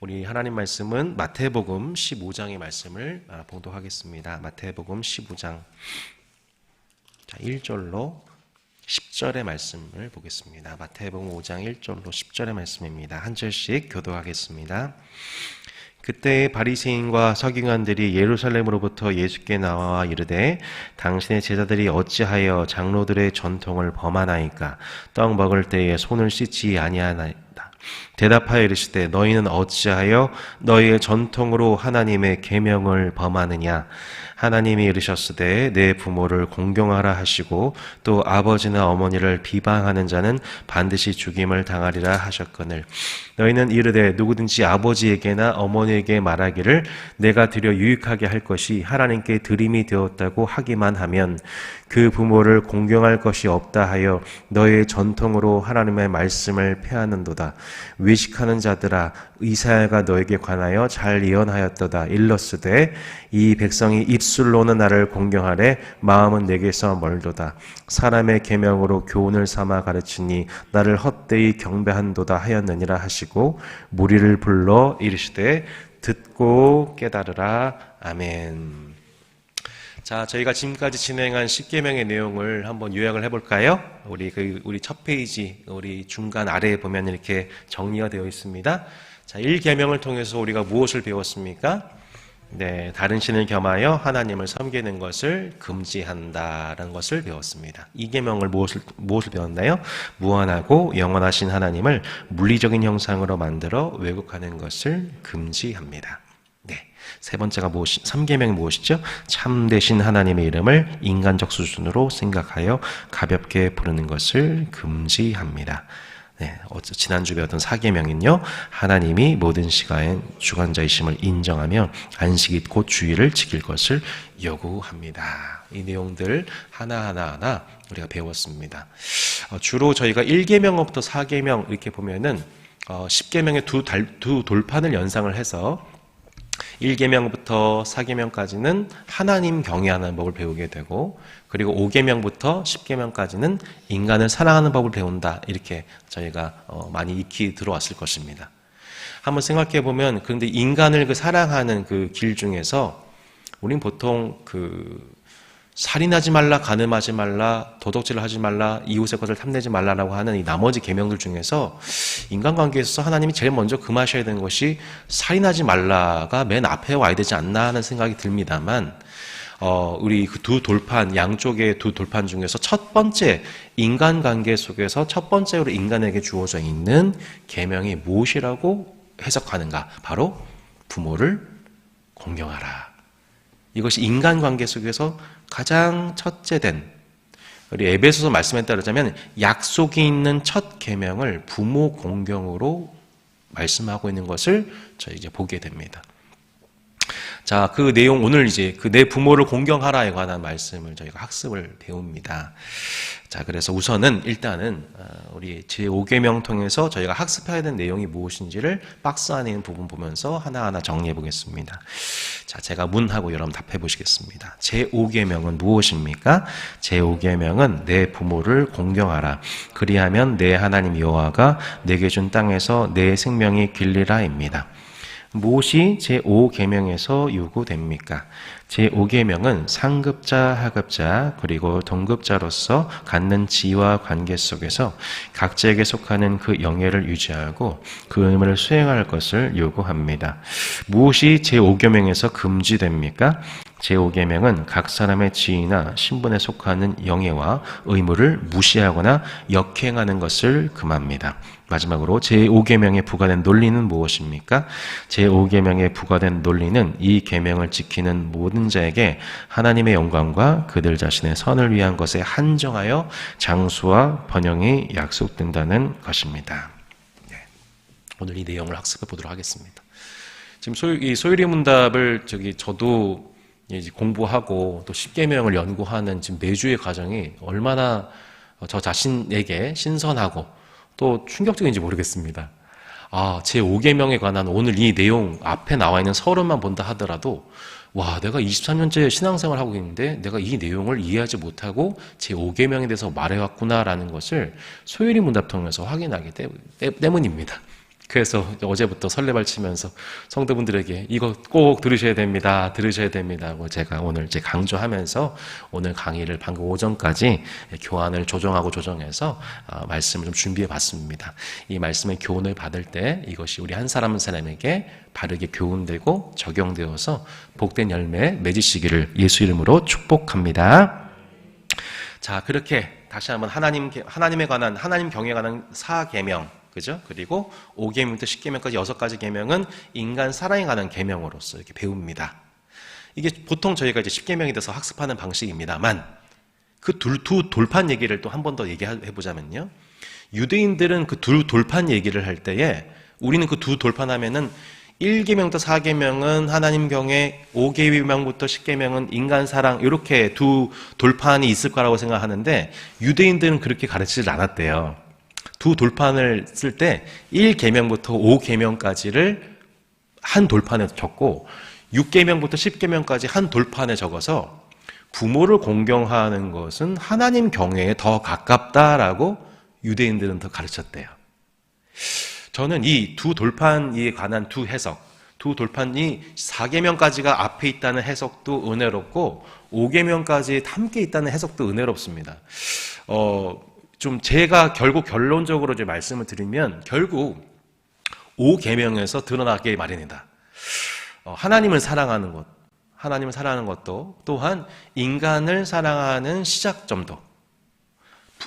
우리 하나님 말씀은 마태복음 15장의 말씀을 봉독하겠습니다. 마태복음 15장 1절로 10절의 말씀을 보겠습니다. 마태복음 5장 1절로 10절의 말씀입니다. 한 절씩 교독하겠습니다. 그때 바리새인과 서기관들이 예루살렘으로부터 예수께 나와 이르되 당신의 제자들이 어찌하여 장로들의 전통을 범하나이까? 떡 먹을 때에 손을 씻지 아니하나이다. 대답하여 이르시되 너희는 어찌하여 너희의 전통으로 하나님의 계명을 범하느냐? 하나님이 이르셨으되 내 부모를 공경하라 하시고 또 아버지나 어머니를 비방하는 자는 반드시 죽임을 당하리라 하셨거늘 너희는 이르되 누구든지 아버지에게나 어머니에게 말하기를 내가 드려 유익하게 할 것이 하나님께 드림이 되었다고 하기만 하면 그 부모를 공경할 것이 없다 하여 너희의 전통으로 하나님의 말씀을 폐하는도다. 외식하는 자들아 이사야가 너에게 관하여 잘 예언하였도다. 일렀으되 이 백성이 입술로는 나를 공경하되 마음은 내게서 멀도다. 사람의 계명으로 교훈을 삼아 가르치니 나를 헛되이 경배한도다 하였느니라 하시고 무리를 불러 이르시되 듣고 깨달으라. 아멘. 자, 저희가 지금까지 진행한 10계명의 내용을 한번 요약을 해볼까요? 우리 첫 페이지, 우리 중간 아래에 보면 이렇게 정리가 되어 있습니다. 자, 1계명을 통해서 우리가 무엇을 배웠습니까? 네, 다른 신을 겸하여 하나님을 섬기는 것을 금지한다라는 것을 배웠습니다. 2계명을 무엇을 배웠나요? 무한하고 영원하신 하나님을 물리적인 형상으로 만들어 왜곡하는 것을 금지합니다. 네. 세 번째가 3계명이 무엇이죠? 참되신 하나님의 이름을 인간적 수준으로 생각하여 가볍게 부르는 것을 금지합니다. 네, 지난주 배웠던 4계명은요, 하나님이 모든 시간에 주관자이심을 인정하며 안식이 곧 주의를 지킬 것을 요구합니다. 이 내용들 하나하나 우리가 배웠습니다. 주로 저희가 1계명부터 4계명 이렇게 보면은 10계명의 두 돌판을 연상을 해서 1계명부터 4계명까지는 하나님 경외하는 법을 배우게 되고 그리고 5계명부터 10계명까지는 인간을 사랑하는 법을 배운다. 이렇게 저희가 많이 익히 들어왔을 것입니다. 한번 생각해 보면 그런데 인간을 사랑하는 그 길 중에서 우린 보통 살인하지 말라, 간음하지 말라, 도둑질을 하지 말라, 이웃의 것을 탐내지 말라라고 하는 이 나머지 계명들 중에서 인간관계에 있어서 하나님이 제일 먼저 금하셔야 되는 것이 살인하지 말라가 맨 앞에 와야 되지 않나 하는 생각이 듭니다만 우리 그 두 돌판, 양쪽의 두 돌판 중에서 첫 번째 인간관계 속에서 첫 번째로 인간에게 주어져 있는 계명이 무엇이라고 해석하는가? 바로 부모를 공경하라. 이것이 인간관계 속에서 가장 첫째된 우리 에베소서 말씀에 따르자면 약속이 있는 첫 계명을 부모 공경으로 말씀하고 있는 것을 저희 이제 보게 됩니다. 자, 그 내용 오늘 이제 내 부모를 공경하라에 관한 말씀을 저희가 학습을 배웁니다. 자, 그래서 우선은 일단은 우리 제5계명 통해서 저희가 학습해야 되는 내용이 무엇인지를 박스 안에 있는 부분 보면서 하나하나 정리해 보겠습니다. 자, 제가 문하고 여러분 답해 보시겠습니다. 제5계명은 무엇입니까? 제5계명은 내 부모를 공경하라. 그리하면 내 하나님 여호와가 내게 준 땅에서 내 생명이 길리라입니다. 무엇이 제5계명에서 요구됩니까? 제5계명은 상급자, 하급자, 그리고 동급자로서 갖는 지위와 관계 속에서 각자에게 속하는 그 영예를 유지하고 그 의무를 수행할 것을 요구합니다. 무엇이 제5계명에서 금지됩니까? 제5계명은 각 사람의 지위나 신분에 속하는 영예와 의무를 무시하거나 역행하는 것을 금합니다. 마지막으로 제5계명에 부과된 논리는 무엇입니까? 제5계명에 부과된 논리는 이 계명을 지키는 모든 자에게 하나님의 영광과 그들 자신의 선을 위한 것에 한정하여 장수와 번영이 약속된다는 것입니다. 네. 오늘 이 내용을 학습해 보도록 하겠습니다. 지금 소율이 문답을 저도 이제 공부하고 또 10계명을 연구하는 지금 매주의 과정이 얼마나 저 자신에게 신선하고 또 충격적인지 모르겠습니다. 제5계명에 관한 오늘 이 내용 앞에 나와 있는 서론만 본다 하더라도 와, 내가 23년째 신앙생활을 하고 있는데 내가 이 내용을 이해하지 못하고 제5계명에 대해서 말해왔구나라는 것을 소율이 문답 통해서 확인하기 때문입니다. 그래서 어제부터 설레발 치면서 성도분들에게 이거 꼭 들으셔야 됩니다. 들으셔야 됩니다고 제가 오늘 이제 강조하면서 오늘 강의를 방금 오전까지 교환을 조정해서 말씀을 좀 준비해 봤습니다. 이 말씀의 교훈을 받을 때 이것이 우리 한 사람 한 사람에게 바르게 교훈되고 적용되어서 복된 열매 맺으시기를 예수 이름으로 축복합니다. 자, 그렇게 다시 한번 하나님에 관한, 하나님 경에 관한 4계명, 그죠? 그리고 5계명부터 10계명까지 6가지 계명은 인간 사랑에 관한 계명으로서 이렇게 배웁니다. 이게 보통 저희가 이제 10계명에 대해서 학습하는 방식입니다만, 그 두 돌판 얘기를 또 한 번 더 얘기해 보자면요. 유대인들은 그 두 돌판 얘기를 할 때에 우리는 그 두 돌판 하면은 1계명부터 4계명은 하나님 경에, 5계명부터 10계명은 인간 사랑, 이렇게 두 돌판이 있을 거라고 생각하는데 유대인들은 그렇게 가르치질 않았대요. 두 돌판을 쓸 때 1계명부터 5계명까지를 한 돌판에 적고 6계명부터 10계명까지 한 돌판에 적어서 부모를 공경하는 것은 하나님 경외에 더 가깝다라고 유대인들은 더 가르쳤대요. 저는 이 두 돌판에 관한 두 해석, 두 돌판이 4계명까지가 앞에 있다는 해석도 은혜롭고 5계명까지 함께 있다는 해석도 은혜롭습니다. 좀 제가 결국 결론적으로 이제 말씀을 드리면 결국 5계명에서 드러나게 마련이다. 하나님을 사랑하는 것, 하나님을 사랑하는 것도 또한 인간을 사랑하는 시작점도,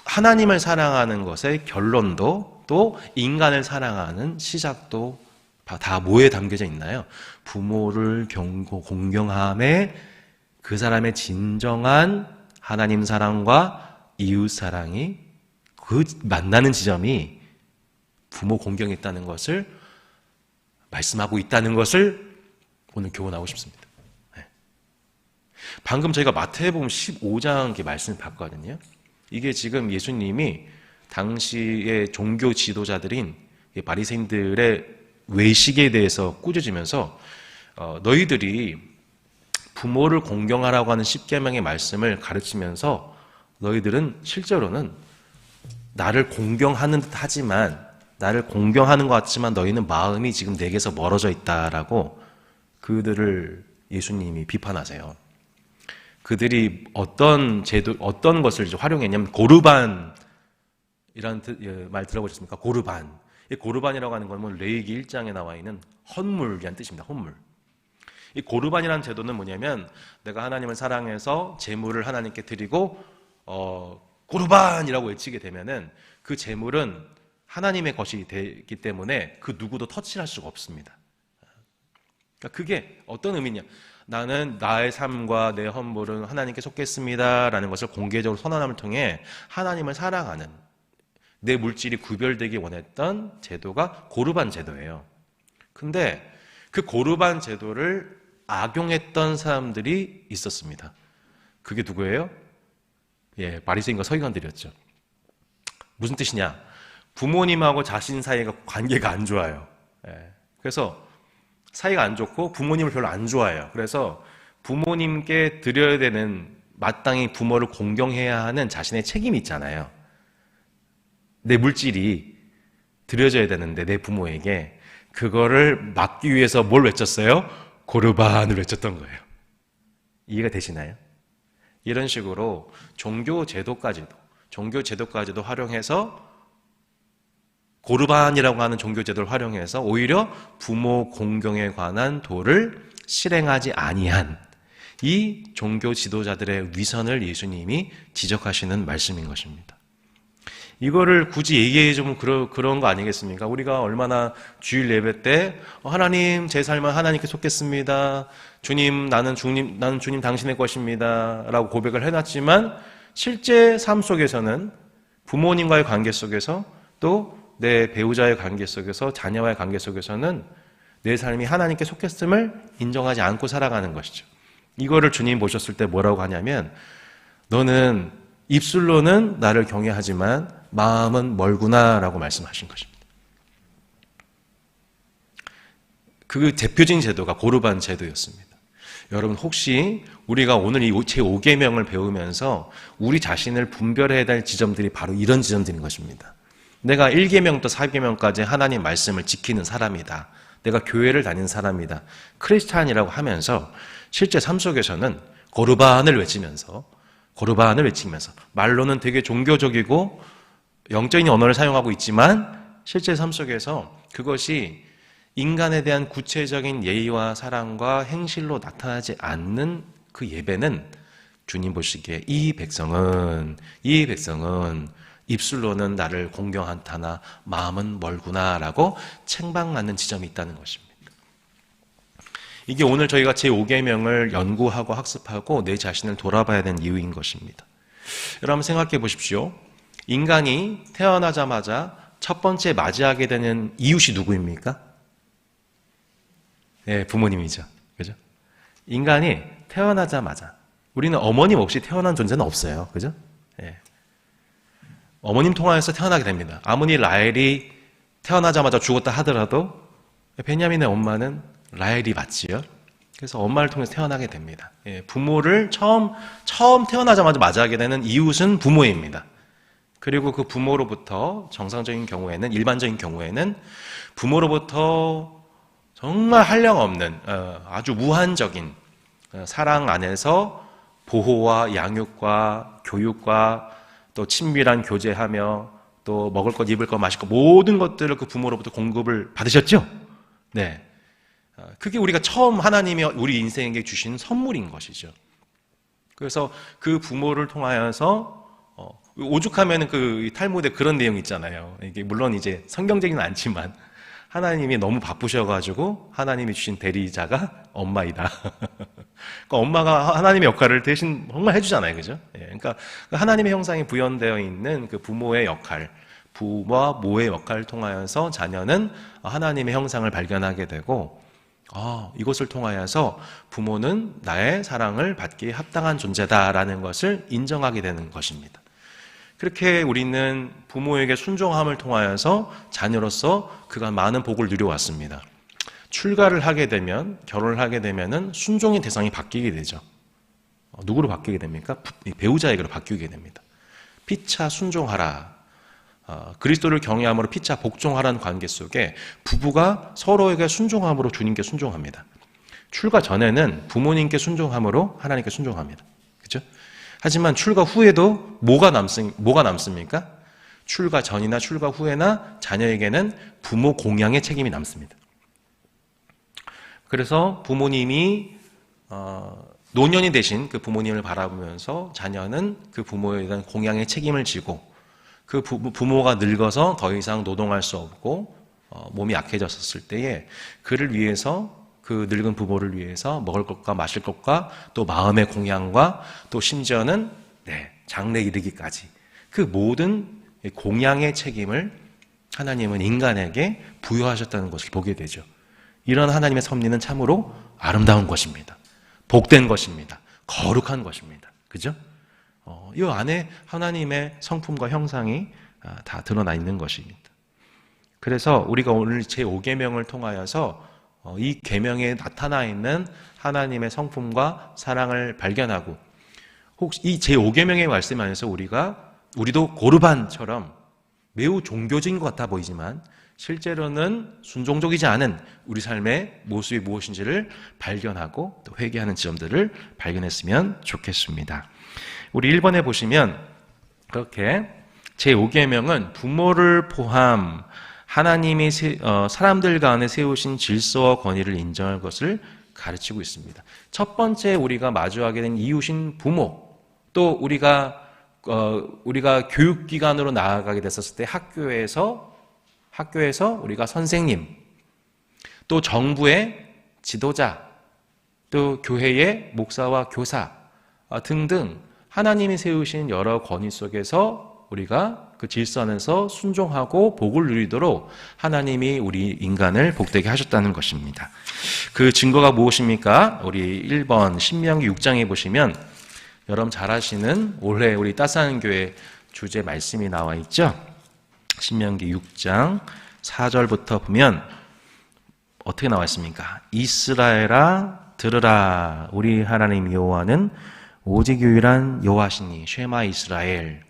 하나님을 사랑하는 것의 결론도 또 인간을 사랑하는 시작도 다 뭐에 담겨져 있나요? 부모를 공경함에 그 사람의 진정한 하나님 사랑과 이웃 사랑이 그 만나는 지점이 부모 공경에 있다는 것을 말씀하고 있다는 것을 오늘 교훈하고 싶습니다. 네. 방금 저희가 마태복음 15장 말씀을 봤거든요. 이게 지금 예수님이 당시의 종교 지도자들인 바리새인들의 외식에 대해서 꾸짖으면서 너희들이 부모를 공경하라고 하는 10계명의 말씀을 가르치면서 너희들은 실제로는 나를 공경하는 듯 하지만 나를 공경하는 것 같지만 너희는 마음이 지금 내게서 멀어져 있다라고 그들을 예수님이 비판하세요. 그들이 어떤 것을 이제 활용했냐면 고르반이라는 말 들어보셨습니까? 고르반. 이 고르반이라고 하는 건 레위기 1장에 나와 있는 헌물이라는 뜻입니다. 헌물. 이 고르반이라는 제도는 뭐냐면 내가 하나님을 사랑해서 제물을 하나님께 드리고 고르반이라고 외치게 되면은 그 제물은 하나님의 것이 되기 때문에 그 누구도 터치할 수가 없습니다. 그러니까 그게 어떤 의미냐? 나는 나의 삶과 내 헌물은 하나님께 속겠습니다라는 것을 공개적으로 선언함을 통해 하나님을 사랑하는 내 물질이 구별되기 원했던 제도가 고르반 제도예요. 근데 그 고르반 제도를 악용했던 사람들이 있었습니다. 그게 누구예요? 바리새인과 서기관들이었죠. 무슨 뜻이냐? 부모님하고 자신 사이가 관계가 안 좋아요. 그래서 사이가 안 좋고 부모님을 별로 안 좋아해요. 그래서 부모님께 드려야 되는, 마땅히 부모를 공경해야 하는 자신의 책임이 있잖아요. 내 물질이 드려져야 되는데 내 부모에게 그거를 막기 위해서 뭘 외쳤어요? 고르반을 외쳤던 거예요. 이해가 되시나요? 이런 식으로 종교 제도까지도 활용해서 고르반이라고 하는 종교 제도를 활용해서 오히려 부모 공경에 관한 도를 실행하지 아니한 이 종교 지도자들의 위선을 예수님이 지적하시는 말씀인 것입니다. 이거를 굳이 얘기해주면 그런 거 아니겠습니까? 우리가 얼마나 주일 예배 때 하나님, 제 삶은 하나님께 속겠습니다. 주님, 나는 주님 당신의 것입니다. 라고 고백을 해놨지만 실제 삶 속에서는 부모님과의 관계 속에서 또 내 배우자의 관계 속에서 자녀와의 관계 속에서는 내 삶이 하나님께 속했음을 인정하지 않고 살아가는 것이죠. 이거를 주님 보셨을 때 뭐라고 하냐면 너는 입술로는 나를 경외하지만 마음은 멀구나 라고 말씀하신 것입니다. 그 대표적인 제도가 고르반 제도였습니다. 여러분 혹시 우리가 오늘 이 제5계명을 배우면서 우리 자신을 분별해야 될 지점들이 바로 이런 지점들인 것입니다. 내가 1계명부터 4계명까지 하나님 말씀을 지키는 사람이다. 내가 교회를 다니는 사람이다. 크리스찬이라고 하면서 실제 삶 속에서는 고르반을 외치면서 말로는 되게 종교적이고 영적인 언어를 사용하고 있지만 실제 삶 속에서 그것이 인간에 대한 구체적인 예의와 사랑과 행실로 나타나지 않는 그 예배는 주님 보시기에 이 백성은 입술로는 나를 공경한다나 마음은 멀구나라고 책망하는 지점이 있다는 것입니다. 이게 오늘 저희가 제5계명을 연구하고 학습하고 내 자신을 돌아봐야 되는 이유인 것입니다. 여러분 생각해 보십시오. 인간이 태어나자마자 첫 번째 맞이하게 되는 이웃이 누구입니까? 네, 부모님이죠. 그죠? 인간이 태어나자마자 우리는 어머님 없이 태어난 존재는 없어요. 그죠? 네. 어머님 통하여서 태어나게 됩니다. 아무리 라헬이 태어나자마자 죽었다 하더라도 베냐민의 엄마는 라헬이 맞지요. 그래서 엄마를 통해서 태어나게 됩니다. 예, 부모를 처음 태어나자마자 맞이하게 되는 이웃은 부모입니다. 그리고 그 부모로부터 정상적인 경우에는 일반적인 경우에는 부모로부터 정말 한량없는 아주 무한적인 사랑 안에서 보호와 양육과 교육과 또 친밀한 교제하며 또 먹을 것, 입을 것, 마실 것 모든 것들을 그 부모로부터 공급을 받으셨죠? 네. 그게 우리가 처음 하나님이 우리 인생에게 주신 선물인 것이죠. 그래서 그 부모를 통하여서 오죽하면 그 탈무드에 그런 내용이 있잖아요. 이게 물론 이제 성경적이는 않지만 하나님이 너무 바쁘셔가지고 하나님이 주신 대리자가 엄마이다. 그러니까 엄마가 하나님의 역할을 대신 정말 해주잖아요, 그죠? 예, 그러니까 하나님의 형상이 부연되어 있는 그 부모의 역할, 부와 모의 역할을 통하여서 자녀는 하나님의 형상을 발견하게 되고, 이것을 통하여서 부모는 나의 사랑을 받기에 합당한 존재다라는 것을 인정하게 되는 것입니다. 그렇게 우리는 부모에게 순종함을 통하여서 자녀로서 그간 많은 복을 누려왔습니다. 출가를 하게 되면, 결혼을 하게 되면은 순종의 대상이 바뀌게 되죠. 누구로 바뀌게 됩니까? 배우자에게로 바뀌게 됩니다. 피차 순종하라. 그리스도를 경외함으로 피차 복종하라는 관계 속에 부부가 서로에게 순종함으로 주님께 순종합니다. 출가 전에는 부모님께 순종함으로 하나님께 순종합니다. 그렇죠? 하지만 출가 후에도 뭐가 남습니까? 출가 전이나 출가 후에나 자녀에게는 부모 공양의 책임이 남습니다. 그래서 부모님이 노년이 되신 그 부모님을 바라보면서 자녀는 그 부모에 대한 공양의 책임을 지고 그 부모가 늙어서 더 이상 노동할 수 없고 몸이 약해졌을 때에 그를 위해서 그 늙은 부모를 위해서 먹을 것과 마실 것과 또 마음의 공양과 또 심지어는 장래 이르기까지 그 모든 공양의 책임을 하나님은 인간에게 부여하셨다는 것을 보게 되죠. 이런 하나님의 섭리는 참으로 아름다운 것입니다. 복된 것입니다. 거룩한 것입니다. 그죠? 이 안에 하나님의 성품과 형상이 다 드러나 있는 것입니다. 그래서 우리가 오늘 제5계명을 통하여서 이 계명에 나타나 있는 하나님의 성품과 사랑을 발견하고 혹시 이 제5계명의 말씀 안에서 우리도 고르반처럼 매우 종교적인 것 같아 보이지만 실제로는 순종적이지 않은 우리 삶의 모습이 무엇인지를 발견하고 또 회개하는 지점들을 발견했으면 좋겠습니다. 우리 1번에 보시면 그렇게 제5계명은 부모를 포함 하나님이 사람들 간에 세우신 질서와 권위를 인정할 것을 가르치고 있습니다. 첫 번째 우리가 마주하게 된 이웃인 부모, 또 우리가 교육기관으로 나아가게 됐었을 때 학교에서 우리가 선생님, 또 정부의 지도자, 또 교회의 목사와 교사 등등 하나님이 세우신 여러 권위 속에서 우리가 그 질서 안에서 순종하고 복을 누리도록 하나님이 우리 인간을 복되게 하셨다는 것입니다. 그 증거가 무엇입니까? 우리 1번 신명기 6장에 보시면 여러분 잘 아시는 올해 우리 따스한 교회 주제 말씀이 나와 있죠. 신명기 6장 4절부터 보면 어떻게 나와 있습니까? 이스라엘아 들으라, 우리 하나님 여호와는 오직 유일한 여호와시니 쉐마 이스라엘.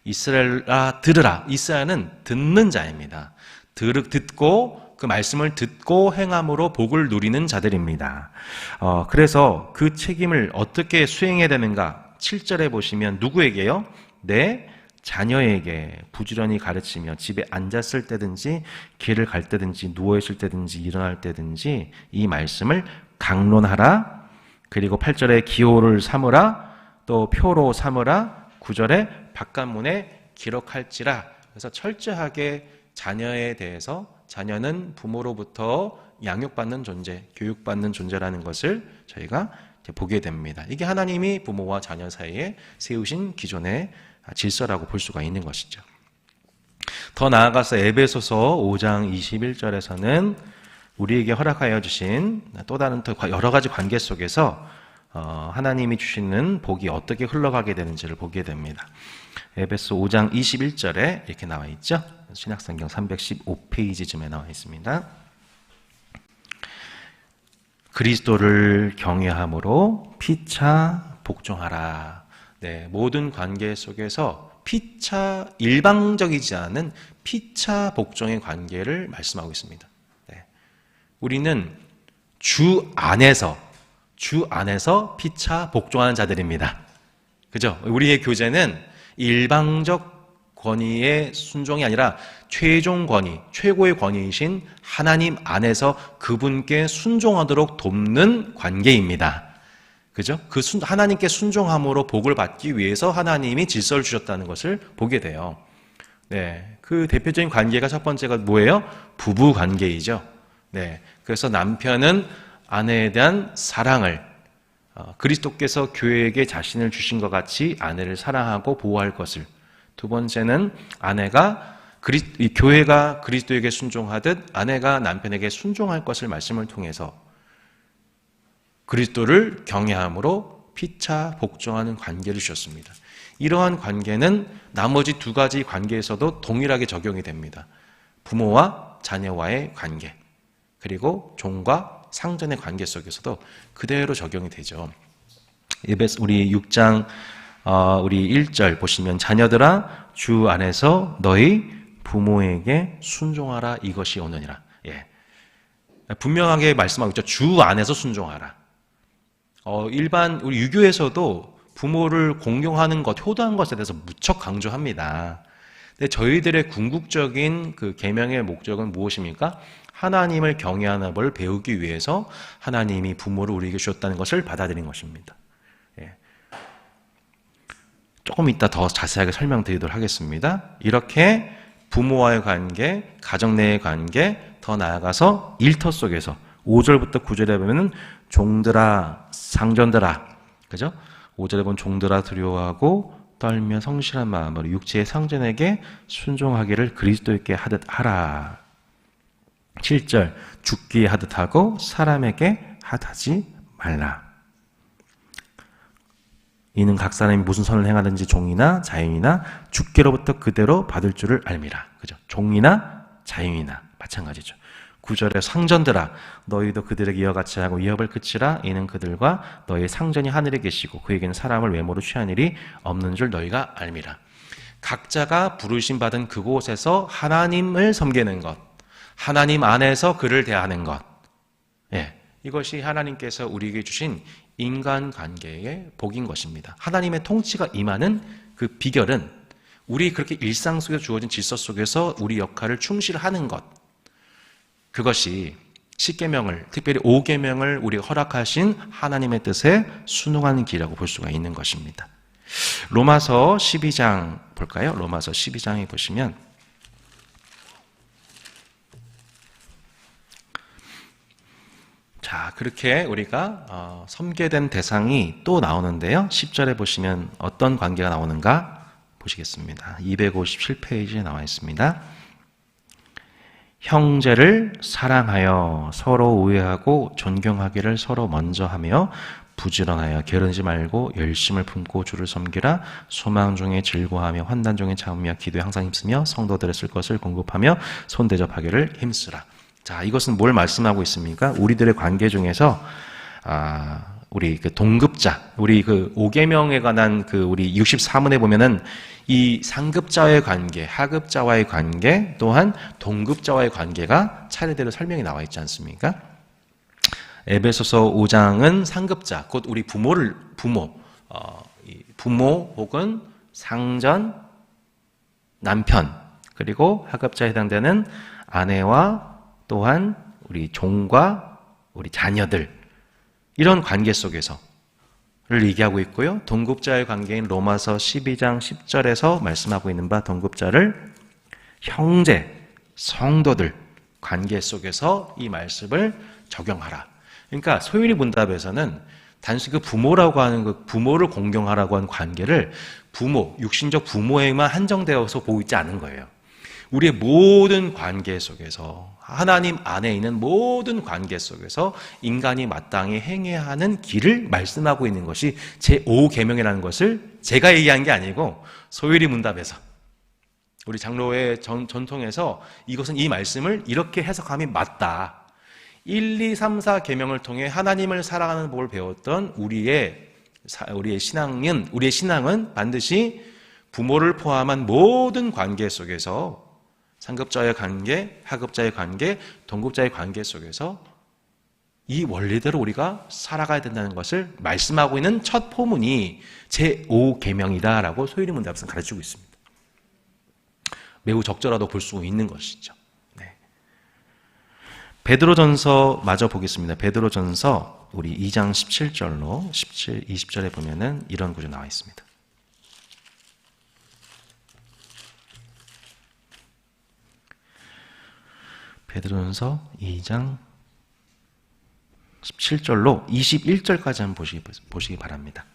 이스라엘아 들으라. 이스라엘은 듣는 자입니다. 듣고 그 말씀을 듣고 행함으로 복을 누리는 자들입니다. 그래서 그 책임을 어떻게 수행해야 되는가? 7절에 보시면 누구에게요? 내 자녀에게 부지런히 가르치며 집에 앉았을 때든지 길을 갈 때든지 누워있을 때든지 일어날 때든지 이 말씀을 강론하라. 그리고 8절에 기호를 삼으라. 또 표로 삼으라. 9절에 바깥문에 기록할지라. 그래서 철저하게 자녀에 대해서 자녀는 부모로부터 양육받는 존재, 교육받는 존재라는 것을 저희가 보게 됩니다. 이게 하나님이 부모와 자녀 사이에 세우신 기존의 질서라고 볼 수가 있는 것이죠. 더 나아가서 에베소서 5장 21절에서는 우리에게 허락하여 주신 또 다른 여러 가지 관계 속에서 하나님이 주시는 복이 어떻게 흘러가게 되는지를 보게 됩니다. 에베소 5장 21절에 이렇게 나와 있죠. 신약성경 315페이지쯤에 나와 있습니다. 그리스도를 경외함으로 피차 복종하라. 네, 모든 관계 속에서 피차, 일방적이지 않은 피차 복종의 관계를 말씀하고 있습니다. 네. 우리는 주 안에서 피차 복종하는 자들입니다. 그죠? 우리의 교제는 일방적 권위의 순종이 아니라 최종 권위, 최고의 권위이신 하나님 안에서 그분께 순종하도록 돕는 관계입니다. 그죠? 하나님께 순종함으로 복을 받기 위해서 하나님이 질서를 주셨다는 것을 보게 돼요. 네. 그 대표적인 관계가 첫 번째가 뭐예요? 부부 관계이죠. 네. 그래서 남편은 아내에 대한 사랑을, 그리스도께서 교회에게 자신을 주신 것 같이 아내를 사랑하고 보호할 것을. 두 번째는 아내가 교회가 그리스도에게 순종하듯 아내가 남편에게 순종할 것을 말씀을 통해서 그리스도를 경외함으로 피차 복종하는 관계를 주셨습니다. 이러한 관계는 나머지 두 가지 관계에서도 동일하게 적용이 됩니다. 부모와 자녀와의 관계, 그리고 종과 상전의 관계 속에서도 그대로 적용이 되죠. 우리 6장 우리 1절 보시면 자녀들아 주 안에서 너희 부모에게 순종하라 이것이 오느니라. 예. 분명하게 말씀하고 있죠. 주 안에서 순종하라. 일반 우리 유교에서도 부모를 공경하는 것, 효도하는 것에 대해서 무척 강조합니다. 근데 저희들의 궁극적인 그 계명의 목적은 무엇입니까? 하나님을 경외하는 법을 배우기 위해서 하나님이 부모를 우리에게 주셨다는 것을 받아들인 것입니다. 예. 조금 이따 더 자세하게 설명드리도록 하겠습니다. 이렇게 부모와의 관계, 가정 내의 관계, 더 나아가서 일터 속에서 5절부터 9절에 보면은 종들아, 상전들아, 그죠? 5절에 보면 종들아 두려워하고 떨며 성실한 마음으로 육체의 상전에게 순종하기를 그리스도께 하듯 하라. 7절 죽기에 하듯 하고 사람에게 하지 말라. 이는 각 사람이 무슨 선을 행하든지 종이나 자유인이나 주께로부터 그대로 받을 줄을 알미라. 그죠? 종이나 자유인이나 마찬가지죠. 9절에 상전들아 너희도 그들에게 이와 같이 하고 이업을 그치라. 이는 그들과 너희 상전이 하늘에 계시고 그에게는 사람을 외모로 취한 일이 없는 줄 너희가 알미라. 각자가 부르심 받은 그곳에서 하나님을 섬기는 것, 하나님 안에서 그를 대하는 것, 예, 이것이 하나님께서 우리에게 주신 인간관계의 복인 것입니다. 하나님의 통치가 임하는 그 비결은 우리 그렇게 일상 속에 주어진 질서 속에서 우리 역할을 충실하는 것, 그것이 10계명을, 특별히 5계명을 우리가 허락하신 하나님의 뜻에 순응하는 길이라고 볼 수가 있는 것입니다. 로마서 12장 볼까요? 로마서 12장에 보시면 자, 그렇게 우리가 섬게된 대상이 또 나오는데요. 10절에 보시면 어떤 관계가 나오는가 보시겠습니다. 257페이지에 나와 있습니다. 형제를 사랑하여 서로 우애하고 존경하기를 서로 먼저 하며 부지런하여 게으르지 말고 열심을 품고 주를 섬기라. 소망 중에 즐거워하며 환난 중에 참으며 기도에 항상 힘쓰며 성도들의 쓸 것을 공급하며 손대접하기를 힘쓰라. 자, 이것은 뭘 말씀하고 있습니까? 우리들의 관계 중에서 우리 그 동급자, 우리 그 5계명에 관한 그 우리 64문에 보면은 이 상급자와의 관계, 하급자와의 관계, 또한 동급자와의 관계가 차례대로 설명이 나와 있지 않습니까? 에베소서 5장은 상급자, 곧 우리 부모 혹은 상전, 남편, 그리고 하급자에 해당되는 아내와 또한 우리 종과 우리 자녀들, 이런 관계 속에서를 얘기하고 있고요. 동급자의 관계인 로마서 12장 10절에서 말씀하고 있는 바 동급자를 형제, 성도들 관계 속에서 이 말씀을 적용하라. 그러니까 소율이 문답에서는 단순히 그 부모라고 하는 그 부모를 공경하라고 하는 관계를 부모, 육신적 부모에만 한정되어서 보고 있지 않은 거예요. 우리의 모든 관계 속에서, 하나님 안에 있는 모든 관계 속에서 인간이 마땅히 행해야 하는 길을 말씀하고 있는 것이 제5계명이라는 것을 제가 얘기한 게 아니고 소율이 문답에서, 우리 장로의 전통에서 이것은 이 말씀을 이렇게 해석하면 맞다. 1, 2, 3, 4 계명을 통해 하나님을 사랑하는 법을 배웠던 우리의 신앙은 반드시 부모를 포함한 모든 관계 속에서, 상급자의 관계, 하급자의 관계, 동급자의 관계 속에서 이 원리대로 우리가 살아가야 된다는 것을 말씀하고 있는 첫 포문이 제5계명이다라고 소율이 문답에서 가르치고 있습니다. 매우 적절하다고 볼 수 있는 것이죠. 네. 베드로전서 마저 보겠습니다. 베드로전서 우리 2장 17절로 17, 20절에 보면은 이런 구조 나와 있습니다. 베드로전서 2장 17절로 21절까지 한번 보시기 바랍니다.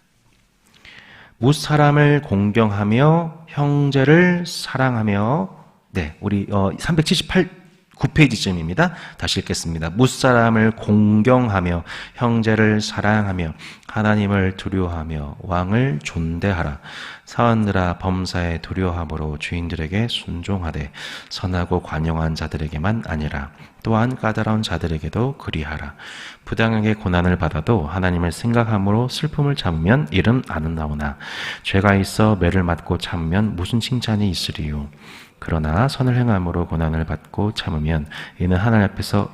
뭇 사람을 공경하며 형제를 사랑하며, 네, 우리 9페이지쯤입니다. 다시 읽겠습니다. 뭇 사람을 공경하며 형제를 사랑하며 하나님을 두려워하며 왕을 존대하라. 사원들아 범사에 두려워함으로 주인들에게 순종하되 선하고 관용한 자들에게만 아니라 또한 까다로운 자들에게도 그리하라. 부당하게 고난을 받아도 하나님을 생각함으로 슬픔을 참으면 이름 아름다우나 죄가 있어 매를 맞고 참으면 무슨 칭찬이 있으리요. 그러나 선을 행함으로 고난을 받고 참으면 이는 하나님 앞에서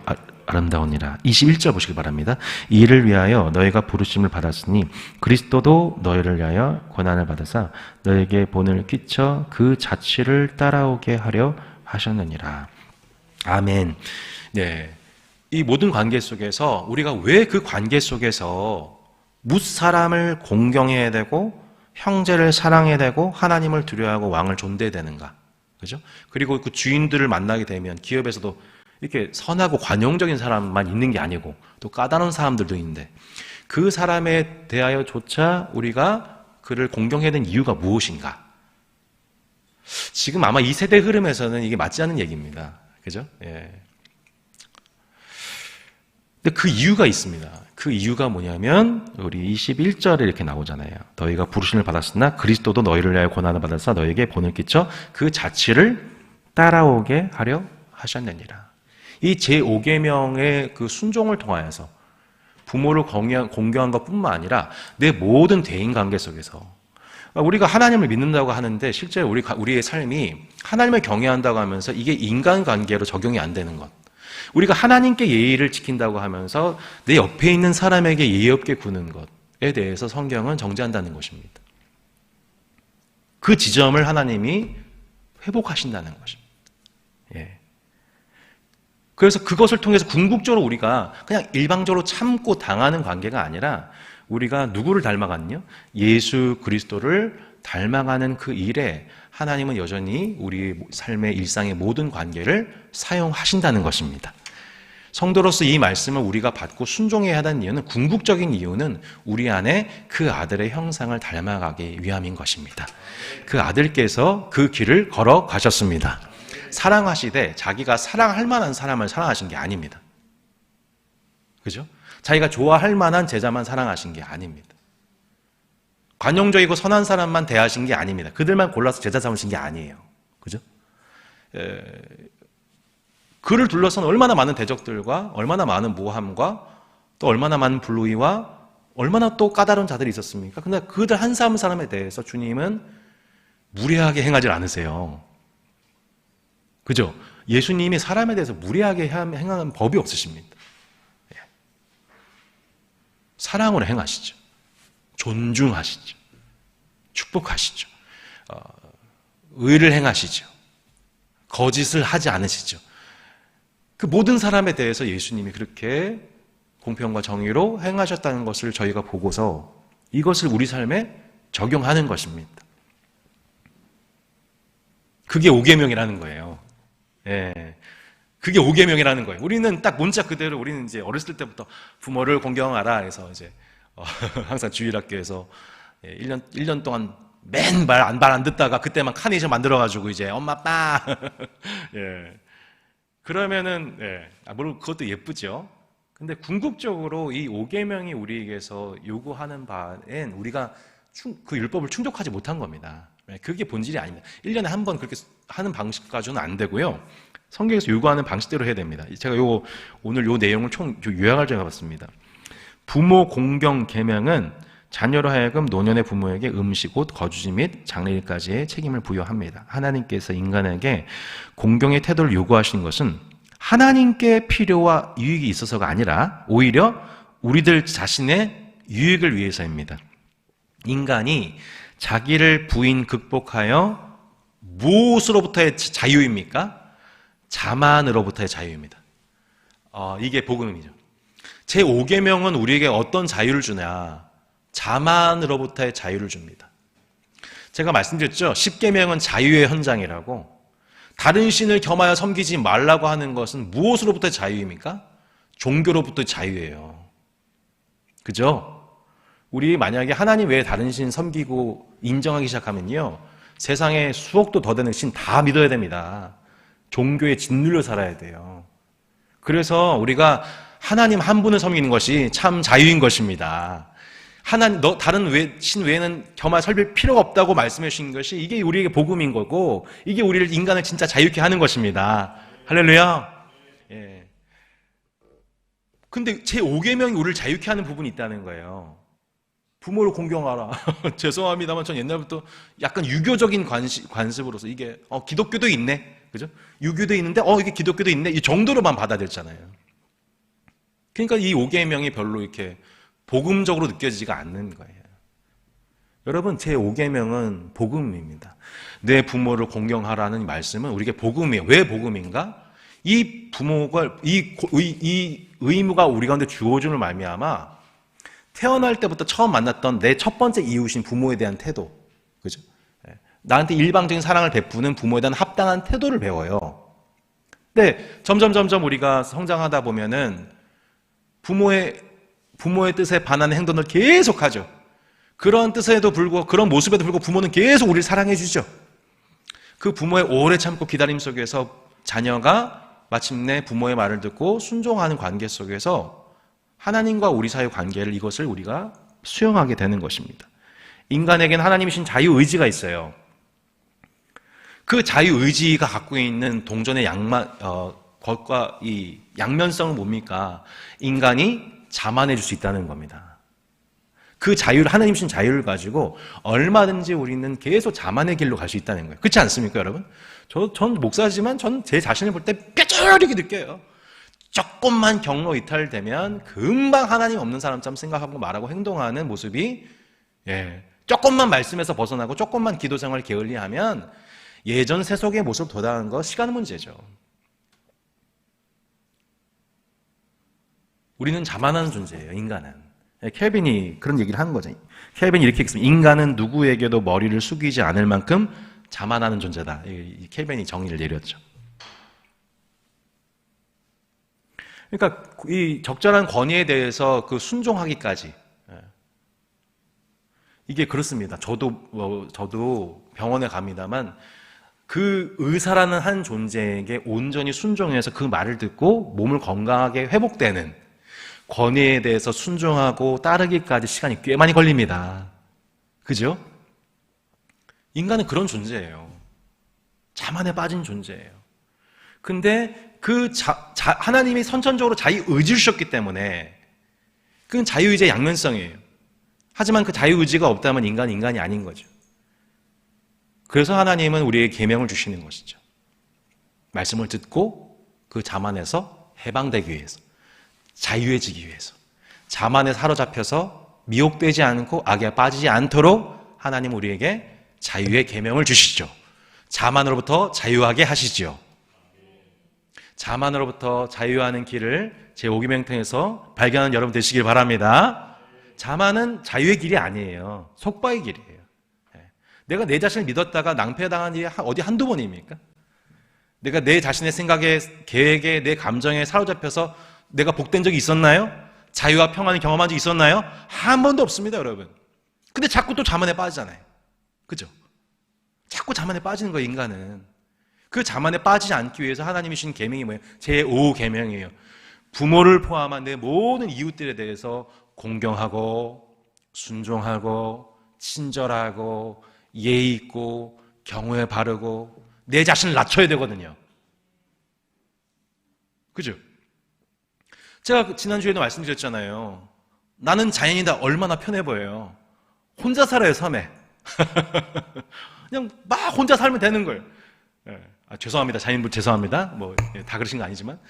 아름다우니라. 21절 보시기 바랍니다. 이 일을 위하여 너희가 부르심을 받았으니 그리스도도 너희를 위하여 고난을 받으사 너희에게 본을 끼쳐 그 자취를 따라오게 하려 하셨느니라. 아멘. 네, 이 모든 관계 속에서 우리가 왜 그 관계 속에서 뭇 사람을 공경해야 되고 형제를 사랑해야 되고 하나님을 두려워하고 왕을 존대해야 되는가? 그죠? 그리고 그 주인들을 만나게 되면 기업에서도 이렇게 선하고 관용적인 사람만 있는 게 아니고 또 까다로운 사람들도 있는데 그 사람에 대하여조차 우리가 그를 공경해야 되는 이유가 무엇인가? 지금 아마 이 세대 흐름에서는 이게 맞지 않는 얘기입니다. 그죠? 예. 근데 그 이유가 있습니다. 그 이유가 뭐냐면 우리 21절에 이렇게 나오잖아요. 너희가 부르심을 받았으나 그리스도도 너희를 위하여 고난을 받았사 너희에게 본을 끼쳐 그 자취를 따라오게 하려 하셨느니라. 이 제5계명의 그 순종을 통하여서 부모를 공경한 것뿐만 아니라 내 모든 대인관계 속에서 우리가 하나님을 믿는다고 하는데 실제 우리의 삶이 하나님을 경외한다고 하면서 이게 인간관계로 적용이 안 되는 것, 우리가 하나님께 예의를 지킨다고 하면서 내 옆에 있는 사람에게 예의 없게 구는 것에 대해서 성경은 정죄한다는 것입니다. 그 지점을 하나님이 회복하신다는 것입니다. 예. 그래서 그것을 통해서 궁극적으로 우리가 그냥 일방적으로 참고 당하는 관계가 아니라 우리가 누구를 닮아갔냐? 예수 그리스도를 닮아가는 그 일에 하나님은 여전히 우리 삶의 일상의 모든 관계를 사용하신다는 것입니다. 성도로서 이 말씀을 우리가 받고 순종해야 하는 이유는, 궁극적인 이유는 우리 안에 그 아들의 형상을 닮아가기 위함인 것입니다. 그 아들께서 그 길을 걸어 가셨습니다. 사랑하시되 자기가 사랑할 만한 사람을 사랑하신 게 아닙니다. 그죠? 자기가 좋아할 만한 제자만 사랑하신 게 아닙니다. 관용적이고 선한 사람만 대하신 게 아닙니다. 그들만 골라서 제자 삼으신 게 아니에요. 그죠? 그를 둘러서는 얼마나 많은 대적들과 얼마나 많은 모함과 또 얼마나 많은 불의와 얼마나 또 까다로운 자들이 있었습니까? 근데 그들 한 사람 한 사람에 대해서 주님은 무례하게 행하지 않으세요. 그죠? 예수님이 사람에 대해서 무례하게 행하는 법이 없으십니다. 사랑으로 행하시죠. 존중하시죠. 축복하시죠. 의를 행하시죠. 거짓을 하지 않으시죠. 그 모든 사람에 대해서 예수님이 그렇게 공평과 정의로 행하셨다는 것을 저희가 보고서 이것을 우리 삶에 적용하는 것입니다. 그게 5계명이라는 거예요. 예. 그게 5계명이라는 거예요. 우리는 딱 문자 그대로 우리는 이제 어렸을 때부터 부모를 공경하라 해서 이제 항상 주일학교에서 1년 동안 맨 말 안 듣다가 그때만 카네이션 만들어가지고 이제 엄마 아빠 예. 그러면은 물론 그것도 예쁘죠. 근데 궁극적으로 이 5계명이 우리에게서 요구하는 바엔 우리가 그 율법을 충족하지 못한 겁니다. 그게 본질이 아닙니다. 1년에 한 번 그렇게 하는 방식 가지고는 안 되고요. 성경에서 요구하는 방식대로 해야 됩니다. 제가 오늘 요 내용을 요약을 좀 해봤습니다. 부모 공경 계명은 자녀로 하여금 노년의 부모에게 음식, 옷, 거주지 및 장래일까지의 책임을 부여합니다. 하나님께서 인간에게 공경의 태도를 요구하신 것은 하나님께 필요와 유익이 있어서가 아니라 오히려 우리들 자신의 유익을 위해서입니다. 인간이 자기를 부인 극복하여 무엇으로부터의 자유입니까? 자만으로부터의 자유입니다. 이게 복음이죠. 제5계명은 우리에게 어떤 자유를 주냐? 자만으로부터의 자유를 줍니다. 제가 말씀드렸죠. 10계명은 자유의 현장이라고. 다른 신을 겸하여 섬기지 말라고 하는 것은 무엇으로부터의 자유입니까? 종교로부터의 자유예요. 그죠? 우리 만약에 하나님 외에 다른 신 섬기고 인정하기 시작하면요, 세상에 수억도 더 되는 신 다 믿어야 됩니다. 종교에 짓눌려 살아야 돼요. 그래서 우리가 하나님 한 분을 섬기는 것이 참 자유인 것입니다. 다른 신 외에는 겸하 설빌 필요가 없다고 말씀해 주신 것이 이게 우리에게 복음인 거고, 이게 우리를 인간을 진짜 자유케 하는 것입니다. 할렐루야. 예. 근데 제5계명이 우리를 자유케 하는 부분이 있다는 거예요. 부모를 공경하라. 죄송합니다만 전 옛날부터 약간 유교적인 관습으로서 이게 기독교도 있네. 그죠? 유교도 있는데 이게 기독교도 있네. 이 정도로만 받아들였잖아요. 그러니까 이 5계명이 별로 이렇게 복음적으로 느껴지지가 않는 거예요. 여러분, 제5계명은 복음입니다. 내 부모를 공경하라는 말씀은 우리에게 복음이에요. 왜 복음인가? 이 부모가 이 의무가 우리 가운데 주어짐을 말미암아 태어날 때부터 처음 만났던 내 첫 번째 이웃인 부모에 대한 태도, 그죠? 나한테 일방적인 사랑을 베푸는 부모에 대한 합당한 태도를 배워요. 근데 점점 우리가 성장하다 보면은 부모의 뜻에 반하는 행동을 계속하죠. 그런 뜻에도 불구하고, 그런 모습에도 불구하고 부모는 계속 우리를 사랑해 주죠. 그 부모의 오래 참고 기다림 속에서 자녀가 마침내 부모의 말을 듣고 순종하는 관계 속에서 하나님과 우리 사이의 관계를, 이것을 우리가 수용하게 되는 것입니다. 인간에게는 하나님이신 자유의지가 있어요. 그 자유의지가 갖고 있는 동전의 것과 이 양면성은 뭡니까? 인간이 자만해 줄 수 있다는 겁니다. 그 자유를, 하나님이신 자유를 가지고 얼마든지 우리는 계속 자만의 길로 갈 수 있다는 거예요. 그렇지 않습니까, 여러분? 전 목사지만 전 제 자신을 볼 때 뼈저리게 느껴요. 조금만 경로 이탈되면 금방 하나님 없는 사람처럼 생각하고 말하고 행동하는 모습이, 조금만 말씀에서 벗어나고 조금만 기도 생활 게을리하면 예전 세속의 모습 돌아가는 거 시간 문제죠. 우리는 자만하는 존재예요, 인간은. 켈빈이 그런 얘기를 하는 거죠. 켈빈이 이렇게 읽습니다. 인간은 누구에게도 머리를 숙이지 않을 만큼 자만하는 존재다. 켈빈이 정의를 내렸죠. 그러니까 이 적절한 권위에 대해서 그 순종하기까지, 이게 그렇습니다. 저도 병원에 갑니다만 그 의사라는 한 존재에게 온전히 순종해서 그 말을 듣고 몸을 건강하게 회복되는 권위에 대해서 순종하고 따르기까지 시간이 꽤 많이 걸립니다. 그죠? 인간은 그런 존재예요. 자만에 빠진 존재예요. 근데 하나님이 선천적으로 자유의지를 주셨기 때문에 그건 자유의지의 양면성이에요. 하지만 그 자유의지가 없다면 인간이 아닌 거죠. 그래서 하나님은 우리에게 계명을 주시는 것이죠. 말씀을 듣고 그 자만에서 해방되기 위해서, 자유해지기 위해서, 자만에 사로잡혀서 미혹되지 않고 악에 빠지지 않도록 하나님 우리에게 자유의 계명을 주시죠. 자만으로부터 자유하게 하시죠. 자만으로부터 자유하는 길을 제 5계명 통해서 발견하는 여러분 되시길 바랍니다. 자만은 자유의 길이 아니에요. 속박의 길이에요. 내가 내 자신을 믿었다가 낭패당한 일이 어디 한두 번입니까? 내가 내 자신의 생각에, 계획에, 내 감정에 사로잡혀서 내가 복된 적이 있었나요? 자유와 평안을 경험한 적이 있었나요? 한 번도 없습니다, 여러분. 근데 자꾸 또 자만에 빠지잖아요. 그죠? 자꾸 자만에 빠지는 거예요, 인간은. 그 자만에 빠지지 않기 위해서 하나님이 주신 계명이 뭐예요? 제5계명이에요. 부모를 포함한 내 모든 이웃들에 대해서 공경하고 순종하고 친절하고 예의 있고 경우에 바르고 내 자신을 낮춰야 되거든요. 그죠? 제가 지난주에도 말씀드렸잖아요. 나는 자연이다. 얼마나 편해 보여요. 혼자 살아요, 섬에. 그냥 막 혼자 살면 되는 거예요. 죄송합니다. 자연분 죄송합니다. 다 그러신 거 아니지만.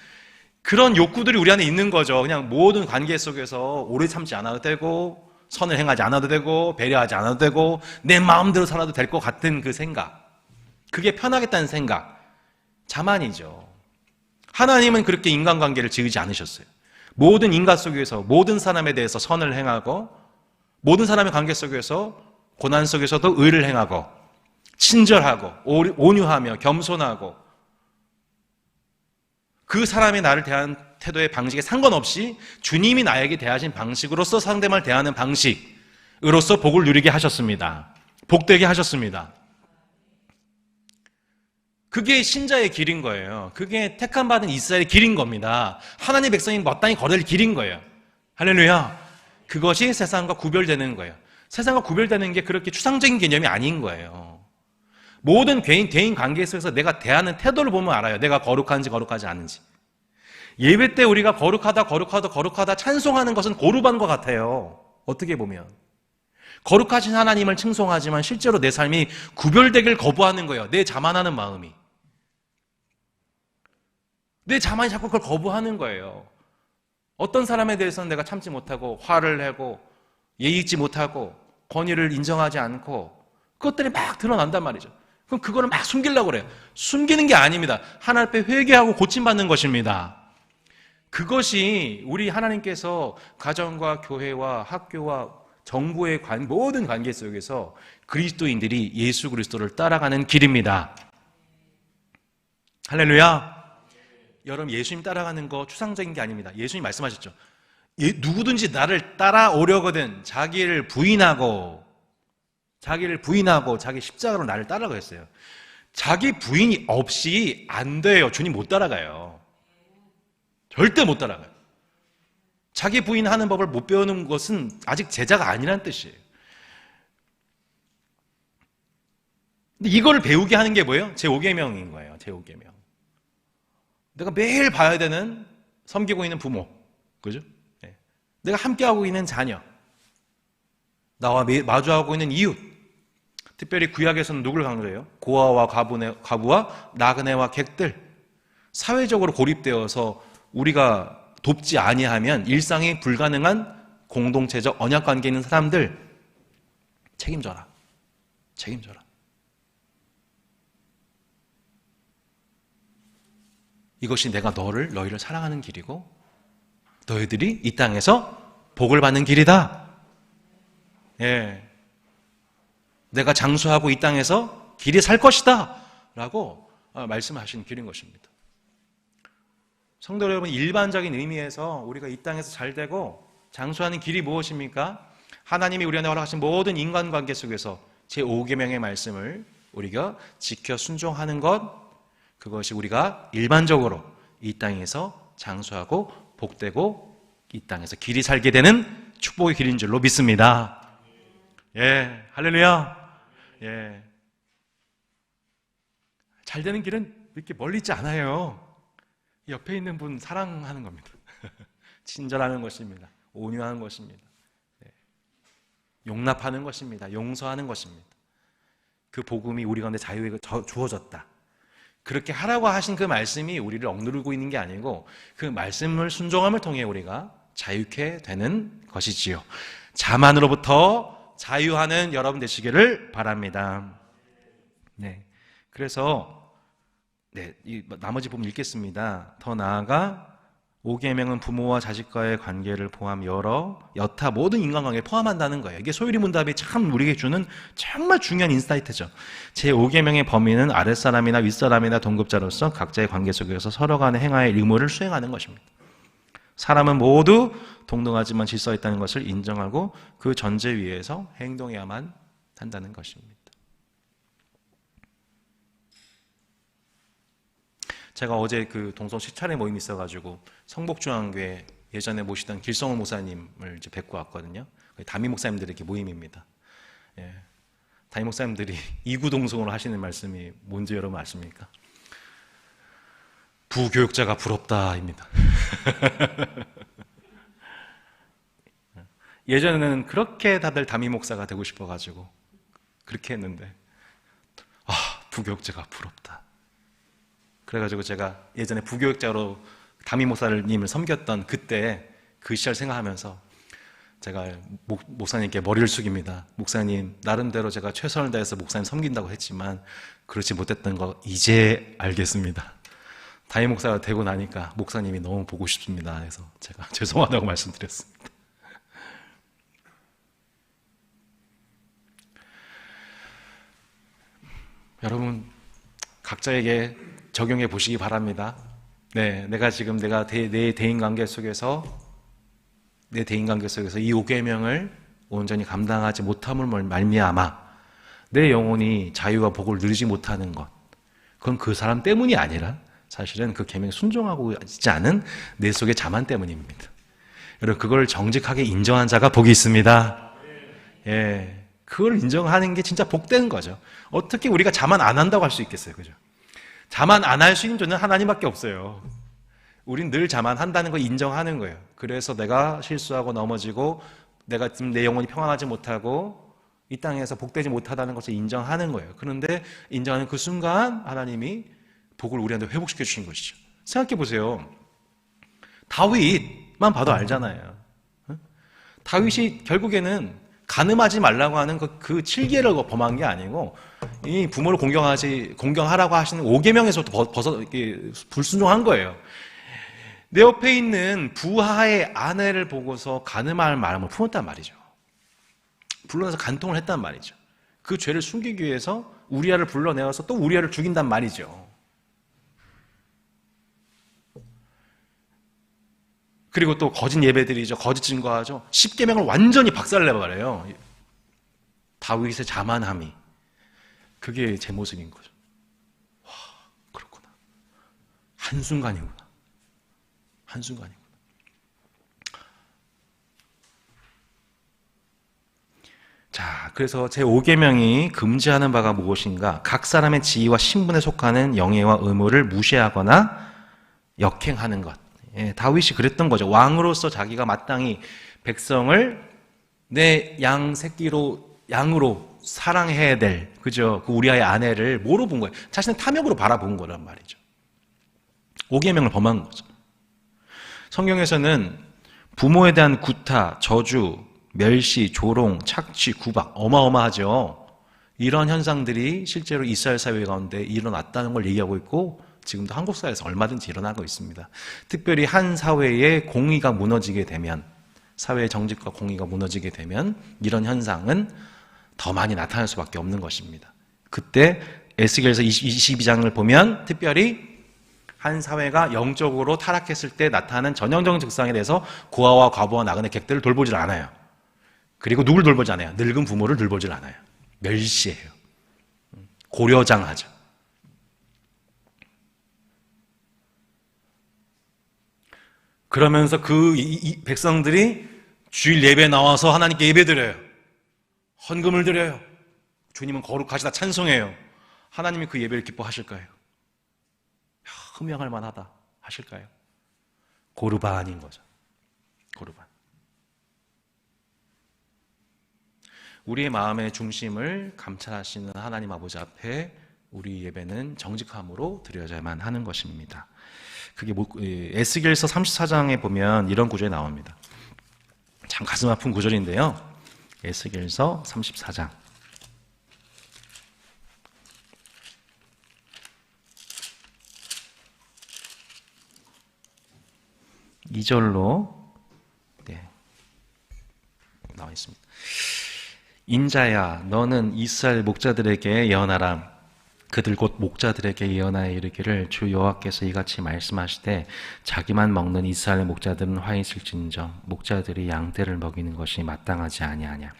그런 욕구들이 우리 안에 있는 거죠. 그냥 모든 관계 속에서 오래 참지 않아도 되고, 선을 행하지 않아도 되고, 배려하지 않아도 되고, 내 마음대로 살아도 될 것 같은 그 생각. 그게 편하겠다는 생각. 자만이죠. 하나님은 그렇게 인간관계를 지으지 않으셨어요. 모든 인간 속에서 모든 사람에 대해서 선을 행하고, 모든 사람의 관계 속에서 고난 속에서도 의를 행하고, 친절하고 온유하며 겸손하고, 그 사람이 나를 대한 태도의 방식에 상관없이 주님이 나에게 대하신 방식으로서 상대방을 대하는 방식으로서 복을 누리게 하셨습니다. 복되게 하셨습니다. 그게 신자의 길인 거예요. 그게 택함받은 이스라엘의 길인 겁니다. 하나님의 백성이 마땅히 걸을 길인 거예요. 할렐루야. 그것이 세상과 구별되는 거예요. 세상과 구별되는 게 그렇게 추상적인 개념이 아닌 거예요. 모든 개인 관계 속에서 내가 대하는 태도를 보면 알아요. 내가 거룩한지 거룩하지 않은지. 예배 때 우리가 거룩하다 찬송하는 것은 고루반과 같아요. 어떻게 보면. 거룩하신 하나님을 칭송하지만 실제로 내 삶이 구별되길 거부하는 거예요. 내 자만하는 마음이. 내 자만이 자꾸 그걸 거부하는 거예요. 어떤 사람에 대해서는 내가 참지 못하고 화를 내고 예의 있지 못하고 권위를 인정하지 않고 그것들이 막 드러난단 말이죠. 그럼 그거를 막 숨기려고 그래요. 숨기는 게 아닙니다. 하나님 앞에 회개하고 고침받는 것입니다. 그것이 우리 하나님께서 가정과 교회와 학교와 정부의 모든 관계 속에서 그리스도인들이 예수 그리스도를 따라가는 길입니다. 할렐루야. 여러분, 예수님 따라가는 거 추상적인 게 아닙니다. 예수님 말씀하셨죠. 누구든지 나를 따라오려거든 자기를 부인하고 자기 십자가로 나를 따라가 했어요. 자기 부인이 없이 안 돼요. 주님 못 따라가요. 절대 못 따라가요. 자기 부인하는 법을 못 배우는 것은 아직 제자가 아니라는 뜻이에요. 근데 이걸 배우게 하는 게 뭐예요? 제5계명인 거예요. 제5계명. 내가 매일 봐야 되는 섬기고 있는 부모, 그죠? 네. 내가 함께하고 있는 자녀, 나와 마주하고 있는 이웃, 특별히 구약에서는 누굴 강조해요? 고아와 과부와 나그네와 객들, 사회적으로 고립되어서 우리가 돕지 아니하면 일상이 불가능한 공동체적 언약관계에 있는 사람들 책임져라. 이것이 내가 너희를 사랑하는 길이고 너희들이 이 땅에서 복을 받는 길이다. 예. 내가 장수하고 이 땅에서 길이 살 것이다 라고 말씀하신 길인 것입니다. 성도 여러분, 일반적인 의미에서 우리가 이 땅에서 잘 되고 장수하는 길이 무엇입니까? 하나님이 우리 안에 허락하신 모든 인간관계 속에서 제5계명의 말씀을 우리가 지켜 순종하는 것, 그것이 우리가 일반적으로 이 땅에서 장수하고 복되고 이 땅에서 길이 살게 되는 축복의 길인 줄로 믿습니다. 예, 할렐루야. 예. 잘 되는 길은 이렇게 멀리 있지 않아요. 옆에 있는 분 사랑하는 겁니다. 친절하는 것입니다. 온유한 것입니다. 네. 용납하는 것입니다. 용서하는 것입니다. 그 복음이 우리 가운데 자유에 주어졌다. 그렇게 하라고 하신 그 말씀이 우리를 억누르고 있는 게 아니고 그 말씀을 순종함을 통해 우리가 자유케 되는 것이지요. 자만으로부터 자유하는 여러분 되시기를 바랍니다. 네. 그래서 이 나머지 부분 읽겠습니다. 더 나아가 5계명은 부모와 자식과의 관계를 포함 여타 모든 인간관계를 포함한다는 거예요. 이게 소유리 문답이 참 우리에게 주는 정말 중요한 인사이트죠. 제5계명의 범위는 아랫사람이나 윗사람이나 동급자로서 각자의 관계 속에서 서로 간에 행할 의무를 수행하는 것입니다. 사람은 모두 동등하지만 질서가 있다는 것을 인정하고 그 전제 위에서 행동해야만 한다는 것입니다. 제가 어제 그 동성 시찰회 모임이 있어가지고 성복중앙교회 예전에 모시던 길성호 목사님을 이제 뵙고 왔거든요. 담임 목사님들의 이렇게 모임입니다. 예. 담임 목사님들이 이구동성으로 하시는 말씀이 뭔지 여러분 아십니까? 부교육자가 부럽다입니다. 예전에는 그렇게 다들 담임 목사가 되고 싶어가지고 그렇게 했는데 부교육자가 부럽다. 그래가지고 제가 예전에 부교육자로 담임 목사님을 섬겼던 그때 그 시절 생각하면서 제가 목사님께 머리를 숙입니다. 목사님, 나름대로 제가 최선을 다해서 목사님 섬긴다고 했지만 그렇지 못했던 거 이제 알겠습니다. 담임 목사가 되고 나니까 목사님이 너무 보고 싶습니다. 그래서 제가 죄송하다고 말씀드렸습니다. 여러분, 각자에게 적용해 보시기 바랍니다. 네, 내가 지금 내 대인관계 속에서 이 5계명을 온전히 감당하지 못함을 말미암아 내 영혼이 자유와 복을 누리지 못하는 것, 그건 그 사람 때문이 아니라 사실은 그 계명에 순종하고 있지 않은 내 속의 자만 때문입니다. 여러분, 그걸 정직하게 인정한 자가 복이 있습니다. 예, 그걸 인정하는 게 진짜 복된 거죠. 어떻게 우리가 자만 안 한다고 할 수 있겠어요, 그죠? 자만 안 할 수 있는 존재는 하나님밖에 없어요. 우린 늘 자만 한다는 걸 인정하는 거예요. 그래서 내가 실수하고 넘어지고 내가 지금 내 영혼이 평안하지 못하고 이 땅에서 복되지 못하다는 것을 인정하는 거예요. 그런데 인정하는 그 순간 하나님이 복을 우리한테 회복시켜 주신 것이죠. 생각해 보세요. 다윗만 봐도 알잖아요. 다윗이 결국에는 간음하지 말라고 하는 그 7계를 범한 게 아니고 이 부모를 공경하라고 하시는 5계명에서부터 불순종한 거예요. 내 옆에 있는 부하의 아내를 보고서 간음할 마음을 품었단 말이죠. 불러내서 간통을 했단 말이죠. 그 죄를 숨기기 위해서 우리아를 불러내어서 또 우리아를 죽인단 말이죠. 그리고 또 거짓 예배드리죠. 거짓 증거하죠. 10계명을 완전히 박살내버려요. 다윗의 자만함이. 그게 제 모습인 거죠. 와, 그렇구나. 한순간이구나. 자, 그래서 제5계명이 금지하는 바가 무엇인가? 각 사람의 지위와 신분에 속하는 영예와 의무를 무시하거나 역행하는 것. 예, 다윗이 그랬던 거죠. 왕으로서 자기가 마땅히 백성을 내 양으로 사랑해야 될, 그죠? 그 우리아의 아내를 뭐로 본 거예요? 자신의 탐욕으로 바라본 거란 말이죠. 5계명을 범한 거죠. 성경에서는 부모에 대한 구타, 저주, 멸시, 조롱, 착취, 구박, 어마어마하죠. 이런 현상들이 실제로 이스라엘 사회 가운데 일어났다는 걸 얘기하고 있고 지금도 한국 사회에서 얼마든지 일어나고 있습니다. 특별히 한 사회의 공의가 무너지게 되면, 사회의 정직과 공의가 무너지게 되면 이런 현상은 더 많이 나타날 수밖에 없는 것입니다. 그때 에스겔서 22장을 보면 특별히 한 사회가 영적으로 타락했을 때 나타나는 전형적인 증상에 대해서 고아와 과부와 나그네 객들을 돌보질 않아요. 그리고 누굴 돌보지 않아요? 늙은 부모를 돌보질 않아요. 멸시해요. 고려장하죠. 그러면서 그 백성들이 주일 예배에 나와서 하나님께 예배드려요. 헌금을 드려요. 주님은 거룩하시다 찬송해요. 하나님이 그 예배를 기뻐하실까요? 흠양할 만하다 하실까요? 고르반인 거죠. 고르반. 우리의 마음의 중심을 감찰하시는 하나님 아버지 앞에 우리 예배는 정직함으로 드려야만 하는 것입니다. 그게 에스겔서 34장에 보면 이런 구절이 나옵니다. 참 가슴 아픈 구절인데요. 에스겔서 34장 2절로 나와 있습니다. 인자야, 너는 이스라엘 목자들에게 예언하라. 그들 곧 목자들에게 예언하여 이르기를 주 여호와께서 이같이 말씀하시되 자기만 먹는 이스라엘 목자들은 화 있을진저 목자들이 양떼를 먹이는 것이 마땅하지 아니하냐.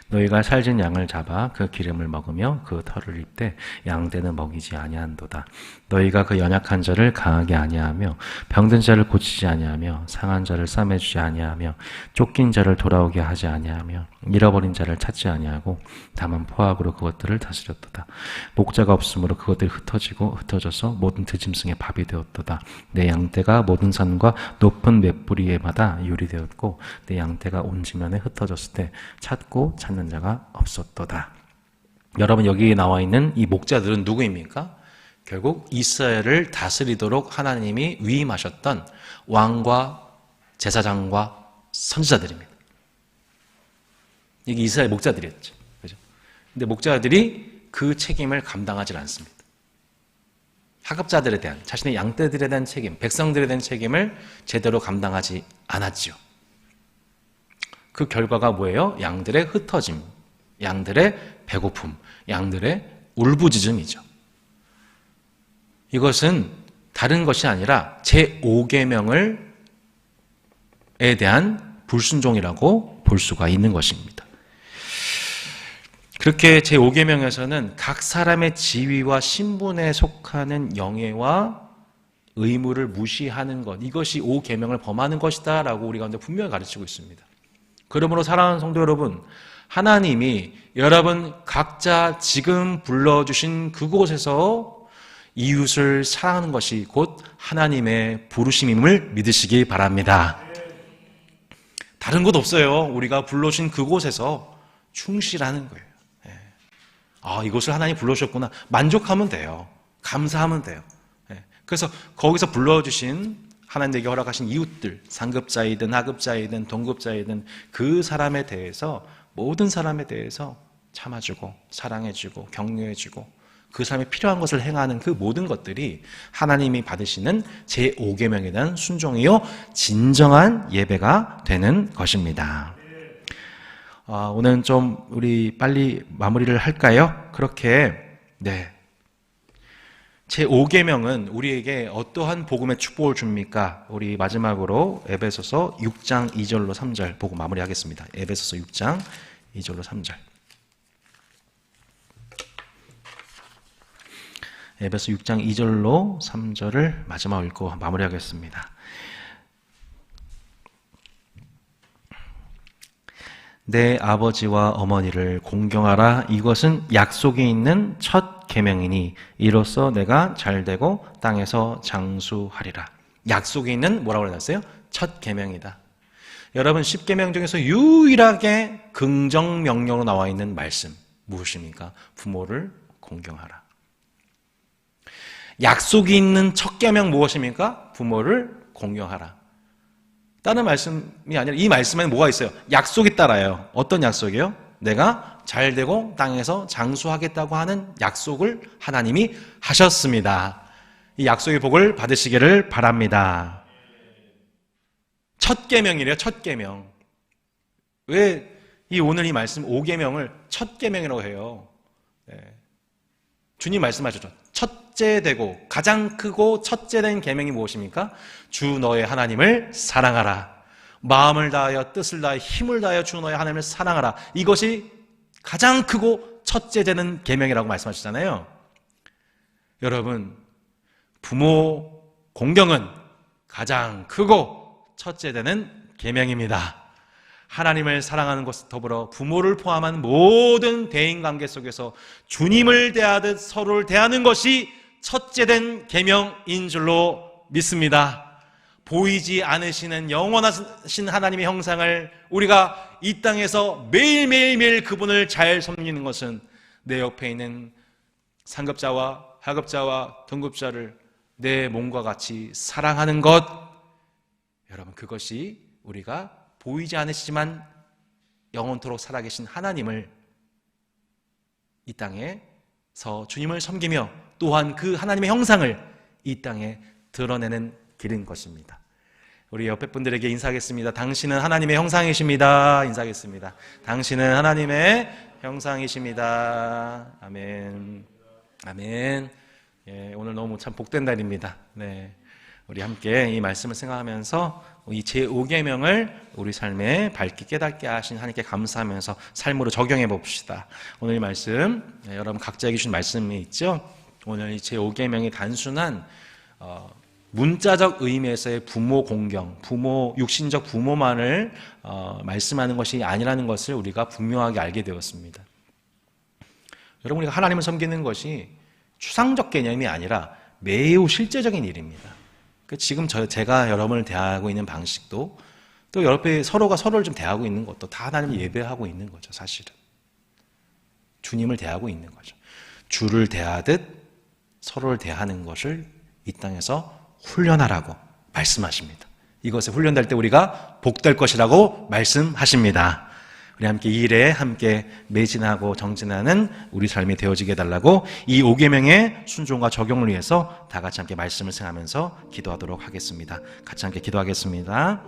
너희가 살진 양을 잡아 그 기름을 먹으며 그 털을 입되 양떼는 먹이지 아니한도다. 너희가 그 연약한 자를 강하게 아니하며 병든 자를 고치지 아니하며 상한 자를 싸매주지 아니하며 쫓긴 자를 돌아오게 하지 아니하며 잃어버린 자를 찾지 아니하고 다만 포악으로 그것들을 다스렸도다. 목자가 없으므로 그것들이 흩어져서 모든 들짐승의 밥이 되었도다. 내 양떼가 모든 산과 높은 맷뿌리에마다 유리되었고 내 양떼가 온 지면에 흩어졌을 때 찾고 찾는 자가 없었도다. 여러분, 여기 나와 있는 이 목자들은 누구입니까? 결국 이스라엘을 다스리도록 하나님이 위임하셨던 왕과 제사장과 선지자들입니다. 이게 이스라엘 목자들이었죠. 그죠? 근데 목자들이 그 책임을 감당하지 않습니다. 학업자들에 대한, 자신의 양떼들에 대한 책임, 백성들에 대한 책임을 제대로 감당하지 않았지요. 그 결과가 뭐예요? 양들의 흩어짐, 양들의 배고픔, 양들의 울부짖음이죠. 이것은 다른 것이 아니라 제5계명에 대한 불순종이라고 볼 수가 있는 것입니다. 그렇게 제5계명에서는 각 사람의 지위와 신분에 속하는 영예와 의무를 무시하는 것, 이것이 5계명을 범하는 것이다 라고 우리 가운데 분명히 가르치고 있습니다. 그러므로 사랑하는 성도 여러분, 하나님이 여러분 각자 지금 불러주신 그곳에서 이웃을 사랑하는 것이 곧 하나님의 부르심임을 믿으시기 바랍니다. 다른 곳 없어요. 우리가 불러주신 그곳에서 충실하는 거예요. 이곳을 하나님이 불러주셨구나. 만족하면 돼요. 감사하면 돼요. 그래서 거기서 불러주신 하나님에게 허락하신 이웃들, 상급자이든 하급자이든 동급자이든 그 사람에 대해서, 모든 사람에 대해서 참아주고 사랑해주고 격려해주고 그 사람이 필요한 것을 행하는 그 모든 것들이 하나님이 받으시는 제5계명에 대한 순종이요 진정한 예배가 되는 것입니다. 오늘은 좀 우리 빨리 마무리를 할까요? 그렇게 제5계명은 우리에게 어떠한 복음의 축복을 줍니까? 우리 마지막으로 에베소서 6장 2절로 3절 보고 마무리하겠습니다. 에베소서 6장 2절로 3절. 에베소 6장 2절로 3절을 마지막 읽고 마무리하겠습니다. 내 아버지와 어머니를 공경하라. 이것은 약속이 있는 첫 계명이니 이로써 내가 잘되고 땅에서 장수하리라. 약속이 있는 뭐라고 그랬어요? 첫 계명이다. 여러분, 10계명 중에서 유일하게 긍정 명령으로 나와 있는 말씀 무엇입니까? 부모를 공경하라. 약속이 있는 첫 계명 무엇입니까? 부모를 공경하라. 다른 말씀이 아니라 이 말씀에는 뭐가 있어요? 약속이 따라요. 어떤 약속이요? 내가 잘되고 땅에서 장수하겠다고 하는 약속을 하나님이 하셨습니다. 이 약속의 복을 받으시기를 바랍니다. 첫 계명이래요. 첫 계명. 왜 오늘 이 말씀 5계명을 첫 계명이라고 해요? 주님 말씀하셨죠. 첫째 되고 가장 크고 첫째 된 계명이 무엇입니까? 주 너의 하나님을 사랑하라. 마음을 다하여 뜻을 다하여 힘을 다하여 주 너의 하나님을 사랑하라. 이것이 가장 크고 첫째 되는 계명이라고 말씀하셨잖아요. 여러분, 부모 공경은 가장 크고 첫째 되는 계명입니다. 하나님을 사랑하는 것과 더불어 부모를 포함한 모든 대인관계 속에서 주님을 대하듯 서로를 대하는 것이 첫째 된 계명인 줄로 믿습니다. 보이지 않으시는 영원하신 하나님의 형상을 우리가 이 땅에서 매일매일 그분을 잘 섬기는 것은 내 옆에 있는 상급자와 하급자와 등급자를 내 몸과 같이 사랑하는 것. 여러분, 그것이 우리가 보이지 않으시지만 영원토록 살아계신 하나님을 이 땅에서 주님을 섬기며 또한 그 하나님의 형상을 이 땅에 드러내는 길인 것입니다. 우리 옆에 분들에게 인사하겠습니다. 당신은 하나님의 형상이십니다. 인사하겠습니다. 당신은 하나님의 형상이십니다. 아멘. 아멘. 예, 오늘 너무 참 복된 날입니다. 네. 우리 함께 이 말씀을 생각하면서 이 제5계명을 우리 삶에 밝게 깨닫게 하신 하나님께 감사하면서 삶으로 적용해 봅시다. 오늘 이 말씀, 여러분 각자에게 주신 말씀이 있죠? 오늘 이 제5계명이 단순한 문자적 의미에서의 부모 공경, 육신적 부모만을 말씀하는 것이 아니라는 것을 우리가 분명하게 알게 되었습니다. 여러분, 우리가 하나님을 섬기는 것이 추상적 개념이 아니라 매우 실제적인 일입니다. 지금 제가 여러분을 대하고 있는 방식도 또 옆에 서로가 서로를 좀 대하고 있는 것도 다 하나님을 예배하고 있는 거죠. 사실은 주님을 대하고 있는 거죠. 주를 대하듯 서로를 대하는 것을 이 땅에서 훈련하라고 말씀하십니다. 이것에 훈련될 때 우리가 복될 것이라고 말씀하십니다. 우리 함께 이 일에 함께 매진하고 정진하는 우리 삶이 되어지게 해달라고 이 5계명의 순종과 적용을 위해서 다 같이 함께 말씀을 생각하면서 기도하도록 하겠습니다. 같이 함께 기도하겠습니다.